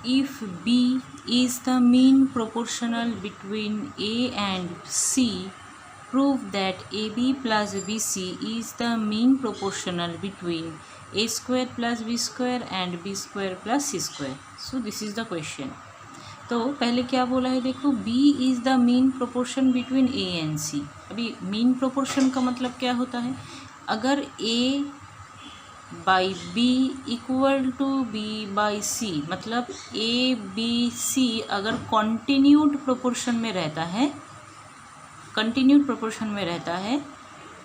if B is the mean proportional between A and C, prove that AB plus BC is the mean proportional between A square plus B square and B square plus C square. So this is the question. तो पहले क्या बोला है देखो, B is the mean proportion between A and C. अभी mean proportion का मतलब क्या होता है, अगर A by B equal to B by C, मतलब ए बी सी अगर कॉन्टिन्यूड प्रोपोर्शन में रहता है, कंटिन्यूड प्रोपोर्शन में रहता है,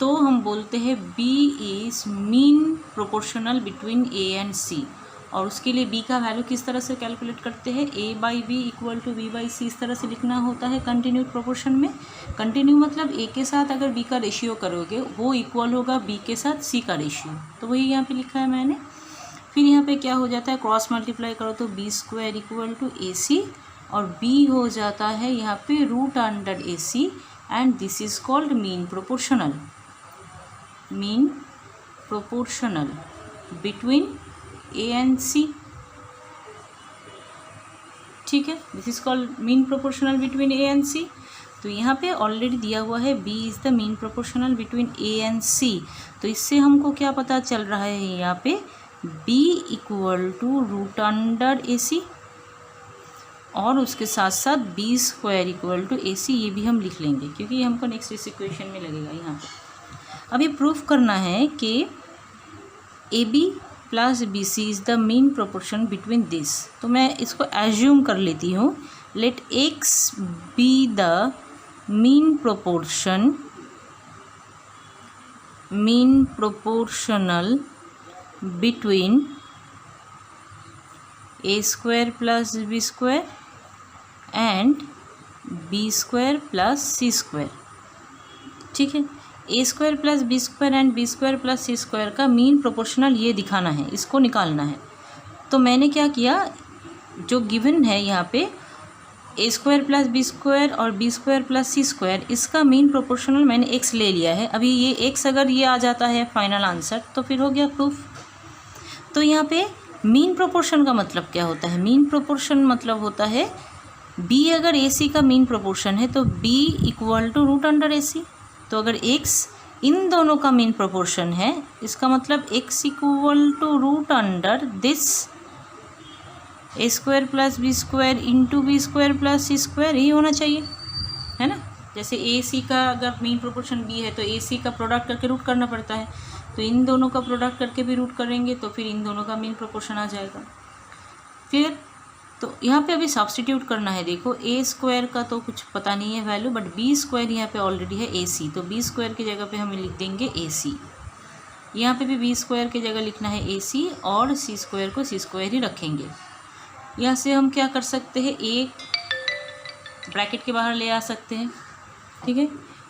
तो हम बोलते हैं B is mean proportional between A and C. और उसके लिए बी का वैल्यू किस तरह से कैलकुलेट करते हैं, A by B equal to B by C, इस तरह से लिखना होता है कंटिन्यूड प्रोपोर्शन में. कंटिन्यू मतलब ए के साथ अगर बी का रेशियो करोगे वो इक्वल होगा बी के साथ सी का रेशियो. तो वही यहाँ पे लिखा है मैंने. फिर यहाँ पे क्या हो जाता है, क्रॉस मल्टीप्लाई करो तो B square equal to A C, और बी हो जाता है यहाँ पे root under A C, and this is called mean proportional. Mean proportional between A and C. ठीक है, this is called mean proportional between A and C. तो यहाँ पे ऑलरेडी दिया हुआ है B is the mean proportional between A and C. तो इससे हमको क्या पता चल रहा है यहाँ पे, B equal to root under A C, और उसके साथ साथ B square equal to A C, ये भी हम लिख लेंगे क्योंकि ये हमको नेक्स्ट इस इक्वेशन में लगेगा यहाँ पे. अभी प्रूफ करना है कि A B plus B C is the mean proportion between this. तो मैं इसको एज्यूम कर लेती हूँ, let X be the mean proportional between A square plus B square and B square plus C square. ठीक है, A square plus B square and B square plus C square का mean proportional ये दिखाना है, इसको निकालना है. तो मैंने क्या किया, जो गिवन है यहाँ पे ए स्क्वायर प्लस बी स्क्वायर और B square plus C square, इसका मीन प्रोपोर्शनल मैंने एक्स ले लिया है. अभी ये एक्स अगर ये आ जाता है फाइनल आंसर तो फिर हो गया प्रूफ. तो यहाँ पे मीन प्रोपोर्शन का मतलब क्या होता है, मीन प्रोपोर्शन मतलब होता है बी अगर ए सी का मीन प्रोपोर्शन है तो B equal to root under A C. तो अगर x इन दोनों का मीन प्रोपोर्शन है, इसका मतलब x equal to root under this A square plus B square into B square plus C square, ही होना चाहिए, है ना. जैसे ए सी का अगर मीन प्रोपोर्शन बी है तो ए सी का प्रोडक्ट करके रूट करना पड़ता है, तो इन दोनों का प्रोडक्ट करके भी रूट करेंगे तो फिर इन दोनों का मीन प्रोपोर्शन आ जाएगा. फिर तो यहाँ पे अभी सब्स्टिट्यूट करना है. देखो ए स्क्वायर का तो कुछ पता नहीं है वैल्यू, बट बी स्क्वायर यहाँ पे ऑलरेडी है ए सी, तो बी स्क्वायर की जगह पे हम लिख देंगे ए सी. यहाँ पे भी बी स्क्वायर की जगह लिखना है ए सी, और सी स्क्वायर को सी स्क्वायर ही रखेंगे. यहाँ से हम क्या कर सकते हैं, ए ब्रैकेट के बाहर ले आ सकते हैं. ठीक है,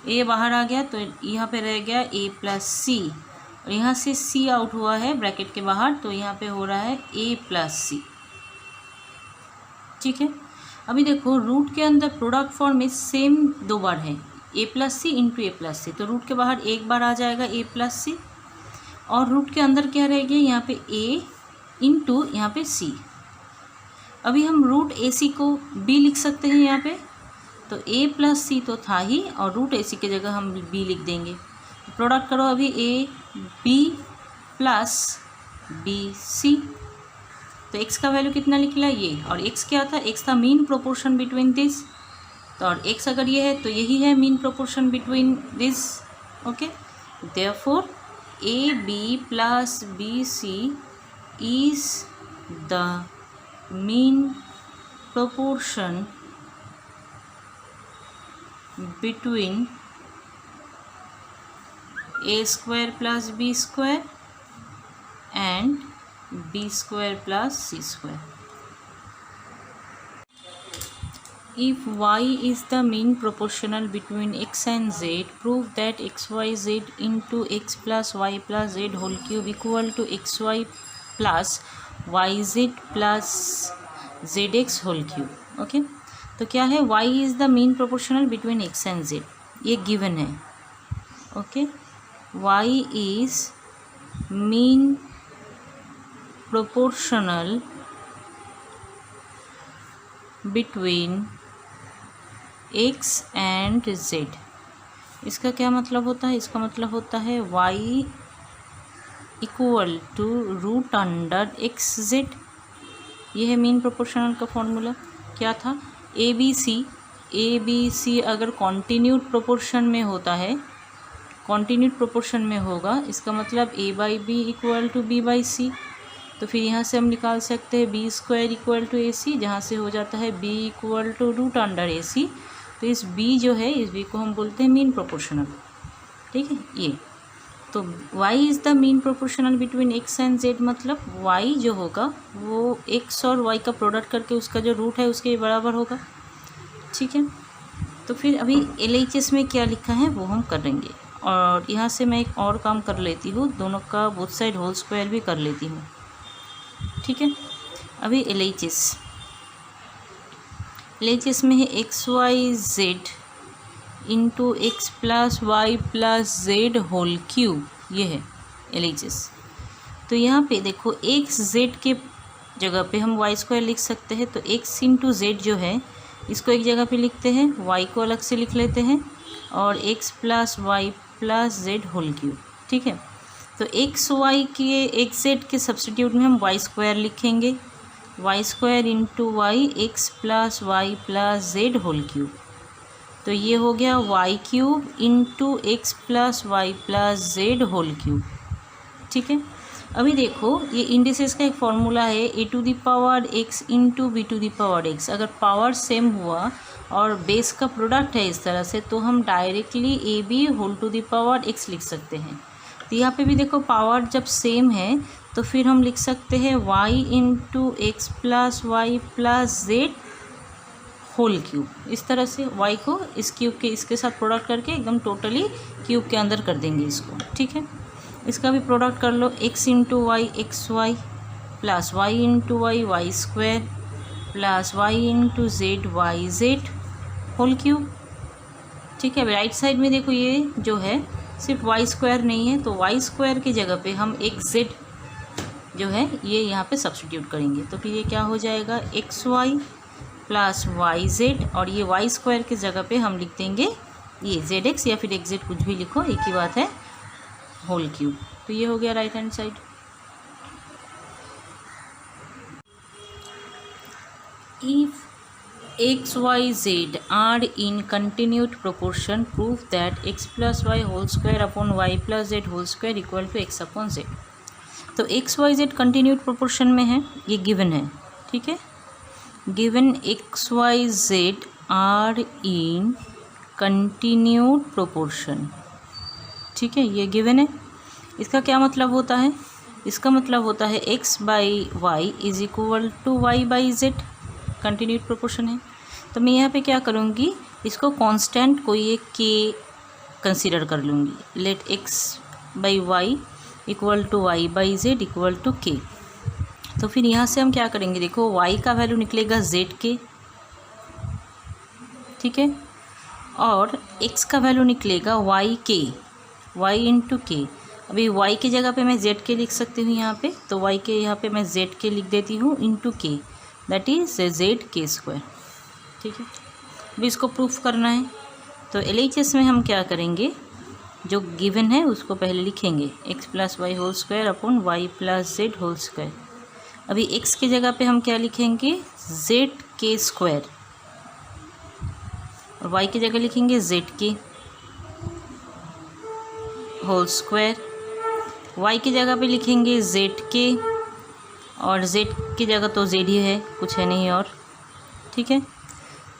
ए बाहर आ गया तो यहाँ पे रह गया ए प्लस सी, और यहाँ से सी आउट हुआ है ब्रैकेट के बाहर, तो यहाँ पे हो रहा है ए प्लस सी. ठीक है, अभी देखो रूट के अंदर प्रोडक्ट फॉर्म में सेम दो बार है, ए प्लस सी इंटू ए प्लस सी, तो रूट के बाहर एक बार आ जाएगा ए प्लस सी, और रूट के अंदर क्या रह गया यहाँ पे ए इंटू यहाँ पे सी. अभी हम रूट ए सी को बी लिख सकते हैं यहाँ पे, तो ए प्लस सी तो था ही, और रूट ए सी की जगह हम बी लिख देंगे. प्रोडक्ट करो अभी a B plus B c, तो x का वैल्यू कितना निकला ये, और x क्या था, x था मीन प्रोपोर्शन बिटवीन दिस, तो और x अगर ये है तो यही है mean proportion between this. Okay, therefore a B plus B c is the mean proportion between A square plus B square and b square plus c square. If y is the mean proportional between x and z, prove that xyz into x plus y plus z whole cube equal to xy plus yz plus zx whole cube. Okay, तो क्या है, y is the mean proportional between x and z, ये given है. Okay, y is mean proportional between x and Z. इसका क्या मतलब होता है? इसका मतलब होता है y equal to root under x z. ये है मीन प्रोपोर्शनल का फॉर्मूला। क्या था? ए बी सी अगर कॉन्टीन्यूड प्रोपोर्शन में होता है, कॉन्टीन्यूड प्रोपोर्शन में होगा, इसका मतलब A by B equal to B by C. तो फिर यहाँ से हम निकाल सकते हैं B square equal to A C, जहाँ से हो जाता है B equal to root under A C. तो इस बी जो है, इस बी को हम बोलते हैं मीन प्रोपोर्शनल। ठीक है, ये तो y is the mean proportional between x and z, मतलब y जो होगा वो x और y का प्रोडक्ट करके उसका जो रूट है उसके बराबर होगा। ठीक है, तो फिर अभी LHS में क्या लिखा है वो हम करेंगे, और यहाँ से मैं एक और काम कर लेती हूँ, दोनों का बोथ साइड होल स्क्वायर भी कर लेती हूँ। ठीक है, अभी LHS में है XYZ into x plus y plus Z whole cube, ये है LHS। तो यहाँ पे देखो एक्स जेड के जगह पे हम वाई स्क्वायर लिख सकते हैं, तो एक्स इंटू जेड जो है इसको एक जगह पे लिखते हैं, वाई को अलग से लिख लेते हैं, और x plus y plus Z whole cube. ठीक है, तो एक्स वाई के एक्स जेड के सब्स्टिट्यूट में हम वाई स्क्वायर लिखेंगे, y square into y x plus y plus Z whole cube. तो ये हो गया y cube into x plus y plus Z whole cube. ठीक है, अभी देखो ये इंडिसेस का एक फॉर्मूला है, A to the power X into B to the power X. अगर पावर सेम हुआ और बेस का प्रोडक्ट है इस तरह से, तो हम directly a b whole to the power x लिख सकते हैं। तो यहाँ पे भी देखो पावर जब सेम है तो फिर हम लिख सकते हैं y into x plus y plus Z whole cube. इस तरह से y को इस क्यूब के इसके साथ प्रोडक्ट करके एकदम टोटली क्यूब के अंदर कर देंगे इसको। ठीक है, इसका भी प्रोडक्ट कर लो, x into y x y plus y into y y square plus y into z y z whole cube. ठीक है, राइट साइड में देखो ये जो है सिर्फ वाई स्क्वायर नहीं है, तो वाई स्क्वायर की जगह पे हम एक जेड जो है ये यहाँ पे सब्स्टिट्यूट करेंगे। तो फिर ये क्या हो जाएगा, x y plus y z, और ये वाई स्क्वायर की जगह पे हम लिख देंगे ये जेड एक्स या फिर एक्स जेड, कुछ भी लिखो एक ही बात है, होल क्यूब। तो ये हो गया right hand side. If X Y Z are in continued proportion prove that X plus Y whole square upon Y plus Z whole square equal to X upon Z. तो x Y Z continued proportion में है, ये given है। ठीक है, given x y z are in continued proportion। ठीक है, ये गिवन है। इसका क्या मतलब होता है? इसका मतलब होता है x by y is equal to y by z, continued proportion है। तो मैं यहाँ पे क्या करूँगी, इसको कांस्टेंट कोई एक k कंसीडर कर लूँगी। Let x by y equal to y by z equal to k। तो फिर यहाँ से हम क्या करेंगे, देखो y का वैल्यू निकलेगा z के, ठीक है, और x का वैल्यू निकलेगा y के, y इंटू के। अभी y की जगह पे मैं z के लिख सकती हूँ यहाँ पे, तो y के यहाँ पे मैं z के लिख देती हूँ इंटू के, दैट इज जेड के स्क्वायर। ठीक है, अभी इसको प्रूफ करना है, तो LHS में हम क्या करेंगे, जो गिवन है उसको पहले लिखेंगे, x plus Y whole square upon Y plus Z whole square. अभी x की जगह पे हम क्या लिखेंगे, जेड के स्क्वायर, और y की जगह लिखेंगे जेड के होल स्क्वायर। y की जगह पे लिखेंगे जेड के, और z की जगह तो z ही है, कुछ है नहीं और। ठीक है,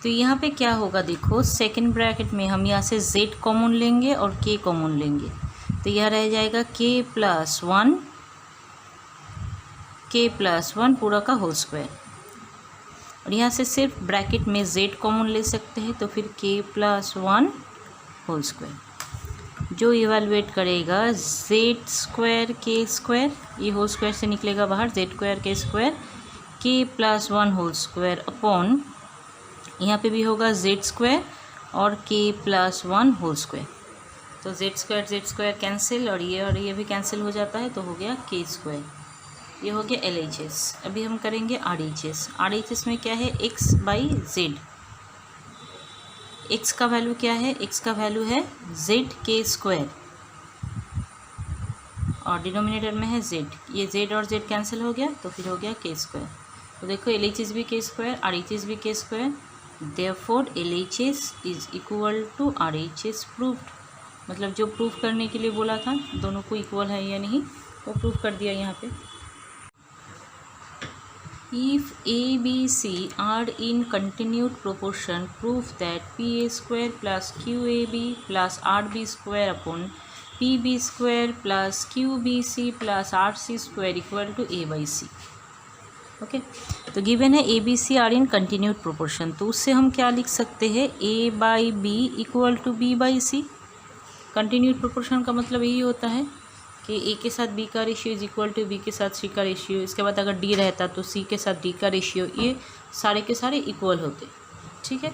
तो यहाँ पे क्या होगा, देखो सेकंड ब्रैकेट में हम यहाँ से z कॉमन लेंगे और k कॉमन लेंगे, तो यह रह जाएगा k प्लस वन पूरा का होल स्क्वायर, और यहाँ से सिर्फ ब्रैकेट में z कॉमन ले सकते हैं, तो फिर k plus one whole square. जो इवेलुएट करेगा जेड स्क्वायर के स्क्वायर, ये होल स्क्वायर से निकलेगा बाहर, z square k square k plus one whole square upon, यहाँ पे भी होगा जेड स्क्वायर और k plus one whole square. तो जेड स्क्वायर कैंसिल, और ये भी कैंसिल हो जाता है, तो हो गया k स्क्वायर। ये हो गया LHS। अभी हम करेंगे RHS। RHS में क्या है, x बाई जेड। x का वैल्यू क्या है, x का वैल्यू है ZK² और डिनोमिनेटर में है z। ये z और z कैंसिल हो गया तो फिर हो गया K²। तो देखो LHS भी K², RHS भी K², therefore LHS is equal to RHS proved. मतलब जो प्रूफ करने के लिए बोला था दोनों को इक्वल है या नहीं वो प्रूफ कर दिया यहाँ पे। If A, B, C are in continued proportion, prove that PA² plus QAB plus RB² upon PB² plus QBC plus RC² equal to A by C। Okay, तो गिवन है A B C are in continued proportion, तो उससे हम क्या लिख सकते हैं, A by B equal to B by C. Continued proportion का मतलब यही होता है कि ए के साथ बी का ratio is equal to b के साथ सी का रेशियो, इसके बाद अगर डी रहता तो सी के साथ डी का रेशियो, ये सारे के सारे इक्वल होते। ठीक है,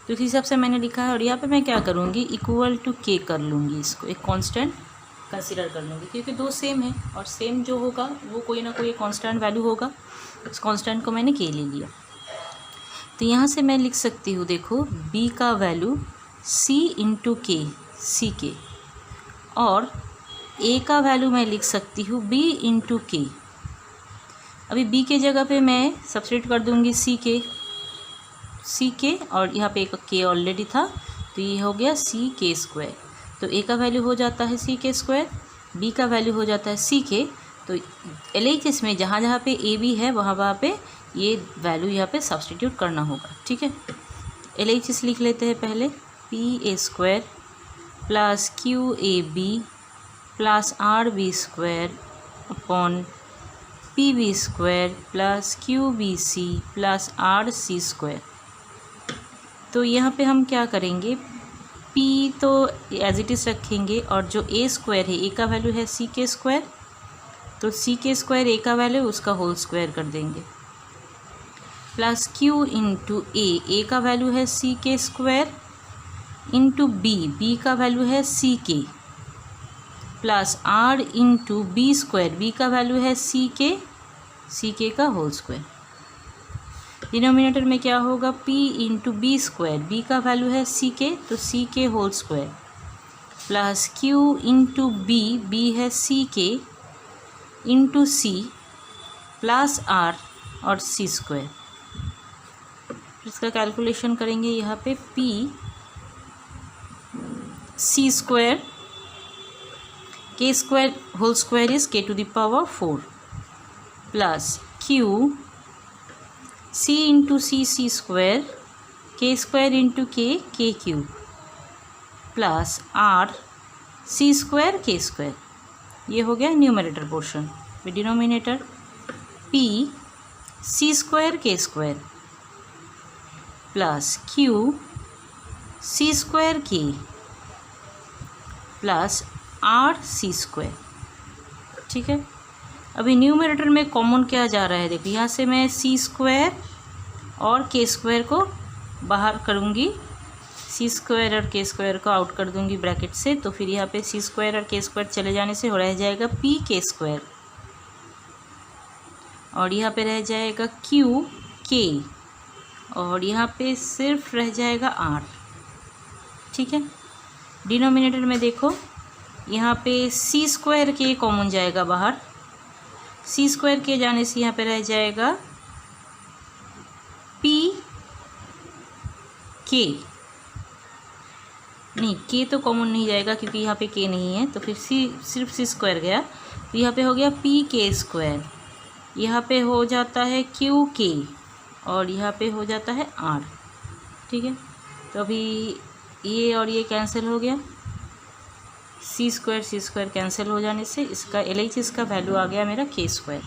तो इस हिसाब से मैंने लिखा है। और यहाँ पे मैं क्या करूँगी, इक्वल टू के कर लूँगी, इसको एक कांस्टेंट कंसीडर कर लूँगी, क्योंकि दो सेम है और सेम जो होगा वो कोई ना कोई कांस्टेंट वैल्यू होगा। इस कांस्टेंट को मैंने के ले लिया। तो यहाँ से मैं लिख सकती हूँ, देखो b का वैल्यू c इंटू के, सी के, और a का वैल्यू मैं लिख सकती हूँ b इंटू के। अभी b के जगह पे मैं सब्स्टिट्यूट कर दूँगी सी के और यहाँ पे एक k ऑलरेडी था तो ये हो गया CK²। तो a का वैल्यू हो जाता है CK², b का वैल्यू हो जाता है CK। तो LHS में जहाँ जहाँ पे ए बी है वहाँ पे ये वैल्यू यहाँ पे सब्स्टिट्यूट करना होगा। ठीक है, LHS लिख लेते हैं पहले, PA² plus QAB plus RB² upon PB² plus QBC plus RC²। तो यहाँ पे हम क्या करेंगे, P तो एज इट इज़ रखेंगे और जो A² है, A का वैल्यू है CK², तो CK² A का वैल्यू उसका होल स्क्वायर कर देंगे, प्लस Q इंटू A का वैल्यू है CK² इंटू B का वैल्यू है CK, plus R into B² का वैल्यू है CK का होल स्क्वायर। डिनोमिनेटर में क्या होगा, P इंटू B² का वैल्यू है CK, तो CK whole square, plus Q into B है CK into C plus R और C²। इसका कैलकुलेशन करेंगे यहाँ पे, P C² K² whole square is K to the power 4 plus Q C into C² K² into K³ plus R C² K²। ये हो गया numerator portion. Denominator P C² K² plus Q C² K plus R C²। ठीक है, अभी numerator में common क्या जा रहा है, देखो यहाँ से मैं C² और K² को बाहर करूँगी, C² और K² को आउट कर दूंगी ब्रैकेट से, तो फिर यहाँ पे C² और K² चले जाने से हो रह जाएगा PK² और यहाँ पे रह जाएगा QK और यहाँ पे सिर्फ रह जाएगा R। ठीक है, डिनोमिनेटर में देखो यहाँ पे C² K कॉमन जाएगा बाहर, C² K जाने से यहाँ पे रह जाएगा PK, नहीं K तो कॉमन नहीं जाएगा क्योंकि यहाँ पे K नहीं है, तो फिर सिर्फ C² गया, तो यहाँ पे हो गया PK², यहाँ पे हो जाता है QK और यहाँ पे हो जाता है R। ठीक है, तो अभी ये और ये कैंसिल हो गया, C² कैंसिल हो जाने से इसका LHS का वैल्यू आ गया मेरा K²।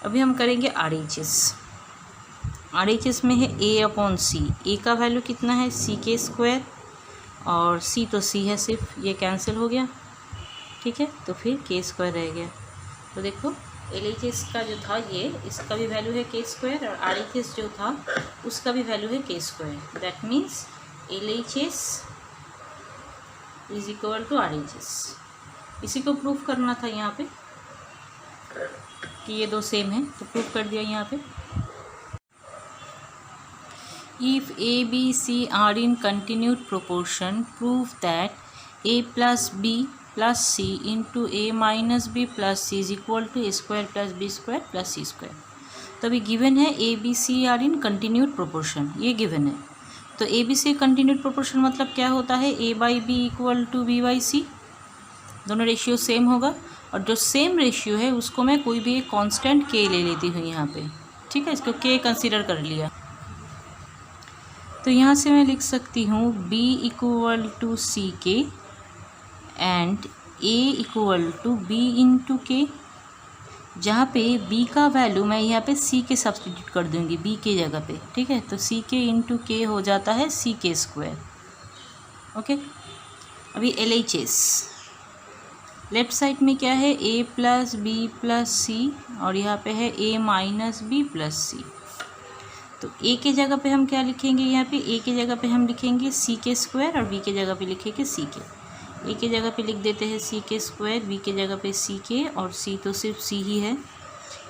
अभी हम करेंगे RHS में है A/C, A का वैल्यू कितना है CK² और C तो C है सिर्फ, ये कैंसिल हो गया। ठीक है, तो फिर K² रह गया। तो देखो LHS का जो था ये, इसका भी वैल्यू है K² और RHS जो था उसका भी वैल्यू है K²। That means LHS is equal to RHS। इसी को प्रूफ करना था यहाँ पे कि ये दो सेम है, तो प्रूव कर दिया यहाँ पे। If A B C are in continued proportion prove that A plus B plus C into A minus B plus C is equal to A square plus B square plus C square. तो अभी given है A B C are in continued proportion, ये given है। तो A B C continued proportion मतलब क्या होता है, A by B equal to B by C, दोनों रेशियो सेम होगा। और जो सेम रेशियो है उसको मैं कोई भी एक कांस्टेंट के ले लेती हूँ यहाँ पे, ठीक है, इसको के कंसीडर कर लिया। तो यहाँ से मैं लिख सकती हूँ b equal to c k and a equal to b into k, जहाँ पे b का वैल्यू मैं यहाँ पे c के सब्सटीट्यूट कर दूँगी b के जगह पे, ठीक है। तो c के इंटू के हो जाता है c के स्क्वायर। ओके, अभी LHS लेफ्ट साइड में क्या है, a प्लस बी प्लस सी और यहाँ पे है a माइनस बी प्लस सी। तो a के जगह पे हम क्या लिखेंगे, यहाँ पे a के जगह पे हम लिखेंगे c के स्क्वायर और b के जगह पे लिखेंगे c के। a के जगह पे लिख देते हैं c के स्क्वायर, b के जगह पे c के, और c तो सिर्फ c ही है।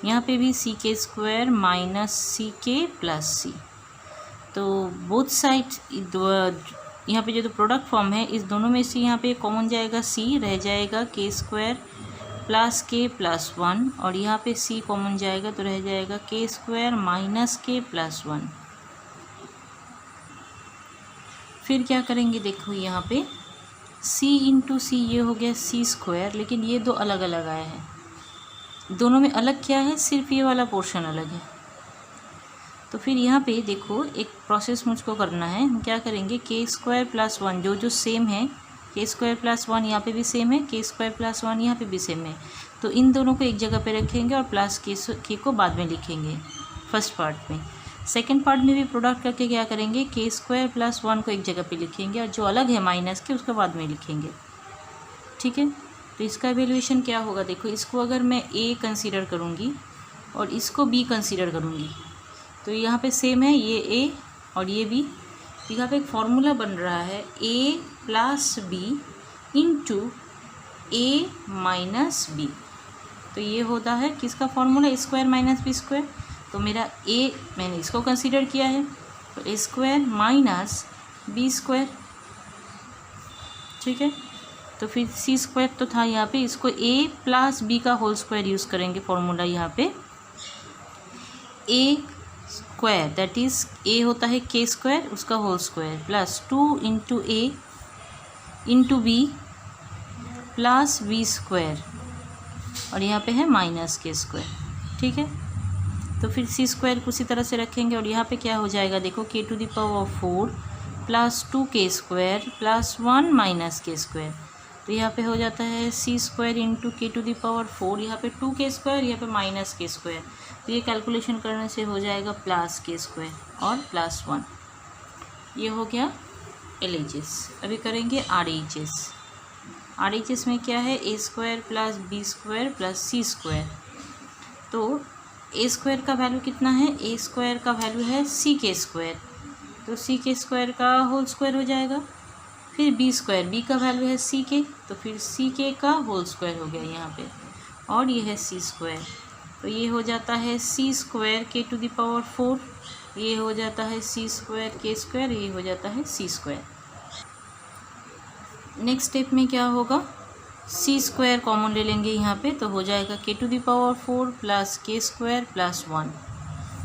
यहाँ पे भी c के स्क्वायर माइनस c के प्लस c। तो बोथ साइड यहाँ पे जो प्रोडक्ट फॉर्म है इस दोनों में से यहाँ पे कॉमन जाएगा c, रह जाएगा के स्क्वायर प्लस के प्लस 1, और यहाँ पे c कॉमन जाएगा तो रह जाएगा के स्क्वायर माइनस के प्लस 1। फिर क्या करेंगे, देखो यहाँ पे c इंटू सी ये हो गया c स्क्वायर, लेकिन ये दो अलग अलग आए हैं। दोनों में अलग क्या है, सिर्फ ये वाला पोर्शन अलग है। तो फिर यहाँ पे देखो एक प्रोसेस मुझको करना है, हम क्या करेंगे, के स्क्वायर प्लस 1 जो सेम है, के स्क्वायर प्लस 1 यहाँ पे भी सेम है, के स्क्वायर प्लस 1 यहाँ पे भी सेम है। तो इन दोनों को एक जगह पे रखेंगे और प्लस के को बाद में लिखेंगे फर्स्ट पार्ट में। सेकंड पार्ट में भी प्रोडक्ट करके क्या करेंगे, के स्क्वायर प्लस 1 को एक जगह पे लिखेंगे और जो अलग है माइनस के उसको बाद में लिखेंगे, ठीक है। तो इसका एवेल्यूएशन क्या होगा, देखो इसको अगर मैं a कंसीडर करूँगी और इसको b कंसीडर करूँगी तो यहाँ पे सेम है, ये a और ये b। यहाँ पे एक फॉर्मूला बन रहा है a plus b into A minus b. तो ये होता है किसका formula, square minus b square. तो मेरा a मैंने इसको कंसीडर किया है, तो ए स्क्वायर माइनस बी स्क्वायर, ठीक है। तो फिर सी स्क्वायर तो था यहाँ पे, इसको a प्लस बी का होल स्क्वायर यूज़ करेंगे फॉर्मूला यहाँ पे। a square that is a होता है के स्क्वायर उसका whole square plus 2 into A into B plus B square, और यहाँ पे है माइनस के स्क्वायर, ठीक है। तो फिर सी स्क्वायर को उसी तरह से रखेंगे और यहाँ पे क्या हो जाएगा, देखो के टू द पावर 4 प्लस 2 के स्क्वायर प्लस 1 माइनस के स्क्वायर। तो यहाँ पे हो जाता है सी स्क्वायर इंटू के टू द पावर 4, यहाँ पे 2 के स्क्वायर, यहाँ पे माइनस के स्क्वायर। तो ये कैलकुलेशन करने से हो जाएगा प्लस के स्क्वायर और प्लस 1। ये हो गया LHS। अभी करेंगे RHS। RHS में क्या है, A square plus B square plus C square. तो ए स्क्वायर का वैल्यू कितना है, ए स्क्वायर का वैल्यू है सी के स्क्वायर, तो सी के स्क्वायर का होल स्क्वायर हो जाएगा। फिर बी स्क्वायर, बी का वैल्यू है सी के, तो फिर सी के का होल स्क्वायर हो गया यहाँ पे, और ये है सी स्क्वायर। तो ये हो जाता है सी स्क्वायर के टू द पावर 4, ये हो जाता है सी स्क्वायर के स्क्वायर, ये हो जाता है सी स्क्वायर। नेक्स्ट स्टेप में क्या होगा, सी स्क्वायर कॉमन ले लेंगे यहाँ पे, तो हो जाएगा के टू द पावर 4 प्लस के स्क्वायर प्लस 1।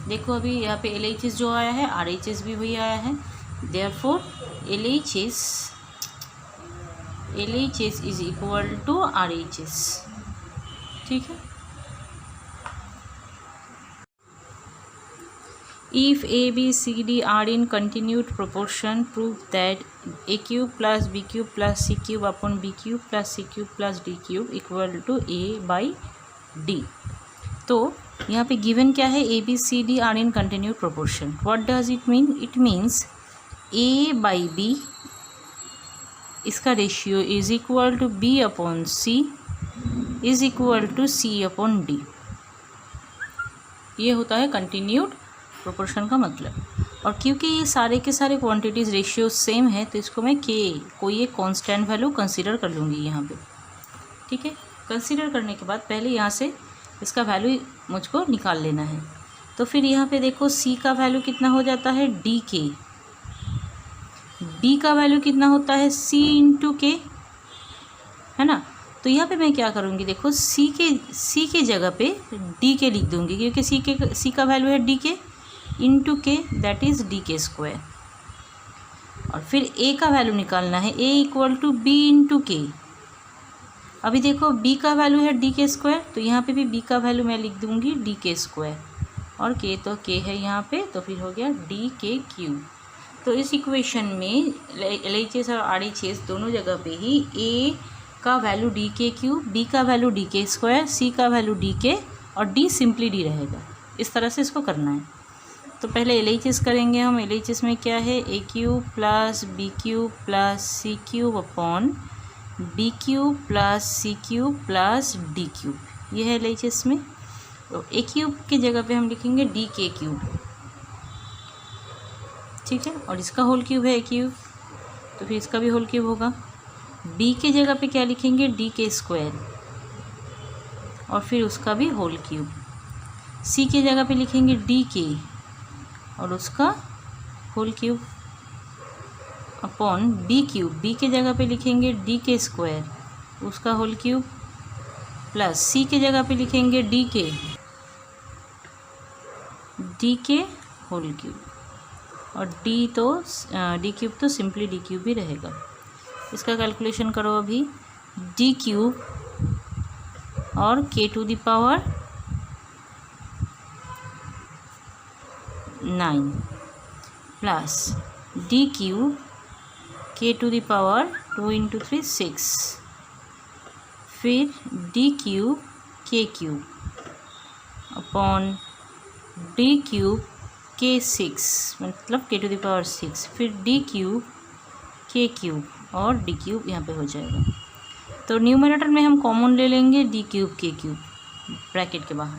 देखो अभी यहाँ पे LHS जो आया है RHS भी वही आया है, therefore LHS is equal to RHS, ठीक है। If a, b, c, d are in continued proportion, prove that a cube plus b cube plus c cube upon b cube plus c cube plus d cube equal to a by d। तो यहाँ पे given क्या है, a, b, c, d are in continued proportion। What does it mean? It means a by b इसका ratio is equal to b upon c is equal to c upon d। ये होता है continued proportion का मतलब। और क्योंकि ये सारे के सारे क्वांटिटीज़ रेशियो सेम है तो इसको मैं के कोई एक कांस्टेंट वैल्यू कंसीडर कर लूँगी यहाँ पे, ठीक है। कंसीडर करने के बाद पहले यहाँ से इसका वैल्यू मुझको निकाल लेना है। तो फिर यहाँ पे देखो सी का वैल्यू कितना हो जाता है डी के, डी का वैल्यू कितना होता है सी इंटू के, है ना। तो यहाँ पे मैं क्या करूँगी, देखो सी के जगह पे डी के लिख दूँगी, क्योंकि सी का वैल्यू है डी के इंटू के, दैट इज़ डी के स्क्वायर। और फिर ए का वैल्यू निकालना है, ए इक्वल टू बी इंटू के। अभी देखो बी का वैल्यू है डी के स्क्वायर, तो यहाँ पे भी बी का वैल्यू मैं लिख दूँगी डी के स्क्वायर, और के तो के है यहाँ पे, तो फिर हो गया डी के क्यूब। तो इस इक्वेशन में LHS और RHS दोनों जगह पे ही ए का वैल्यू डी के क्यूब, बी का वैल्यू डी के स्क्वायर, सी का वैल्यू डी के, और डी सिंपली डी रहेगा। इस तरह से इसको करना है। तो पहले LHS करेंगे हम। LHS में क्या है, A cube plus B cube plus C cube upon B cube plus C cube plus D cube, ये है LHS में। तो ए क्यूब की जगह पे हम लिखेंगे डी के क्यूब, ठीक है, और इसका होल क्यूब है ए क्यूब, तो फिर इसका भी होल क्यूब होगा। बी के जगह पे क्या लिखेंगे, डी के स्क्वायर, और फिर उसका भी होल क्यूब। सी के जगह पे लिखेंगे डी के और उसका whole cube upon B cube, b के जगह पे लिखेंगे डी के स्क्वायर, उसका होल क्यूब, प्लस सी के जगह पे लिखेंगे डी के होल क्यूब, और डी क्यूब तो सिंपली डी क्यूब ही रहेगा। इसका कैलकुलेशन करो अभी, डी क्यूब और k to the power 9 plus D cube k to the power 2 into 3 6, फिर d cube k cube upon d cube k 6, मतलब के टू द पावर 6, फिर डी क्यूब के क्यूब, और d cube यहाँ पे हो जाएगा। तो न्यूमरेटर में हम कॉमन ले लेंगे D cube k cube bracket के बाहर।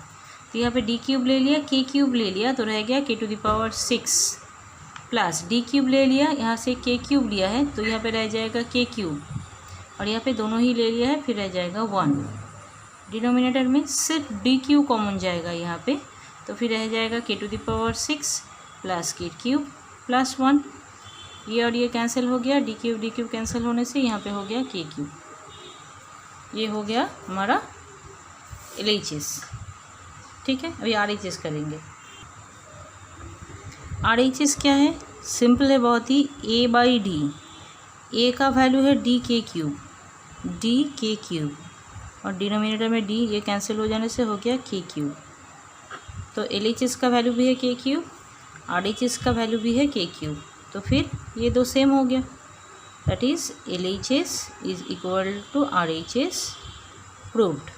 तो यहाँ पे डी क्यूब ले लिया, के क्यूब ले लिया, तो रह गया k to the power 6 plus D cube ले लिया, यहाँ से के क्यूब लिया है तो यहाँ पे रह जाएगा के क्यूब, और यहाँ पे दोनों ही ले लिया है, फिर रह जाएगा 1। डिनोमिनेटर में सिर्फ डी क्यूब कॉमन जाएगा यहाँ पे, तो फिर रह जाएगा के टू द पावर 6 प्लस के क्यूब प्लस 1, ये और ये कैंसिल हो गया, डी क्यूब कैंसिल होने से यहाँ पे हो गया के क्यूब। ये हो गया हमारा LHS, ठीक है। अभी RHS करेंगे। RHS क्या है, सिंपल है बहुत ही, a बाई डी, ए का वैल्यू है डी के क्यूब, और डिनोमिनेटर में डी, ये कैंसिल हो जाने से हो गया के क्यूब। तो LHS का वैल्यू भी है के क्यूब, RHS का वैल्यू भी है के क्यूब, तो फिर ये दो सेम हो गया, that is LHS is equal to RHS proved.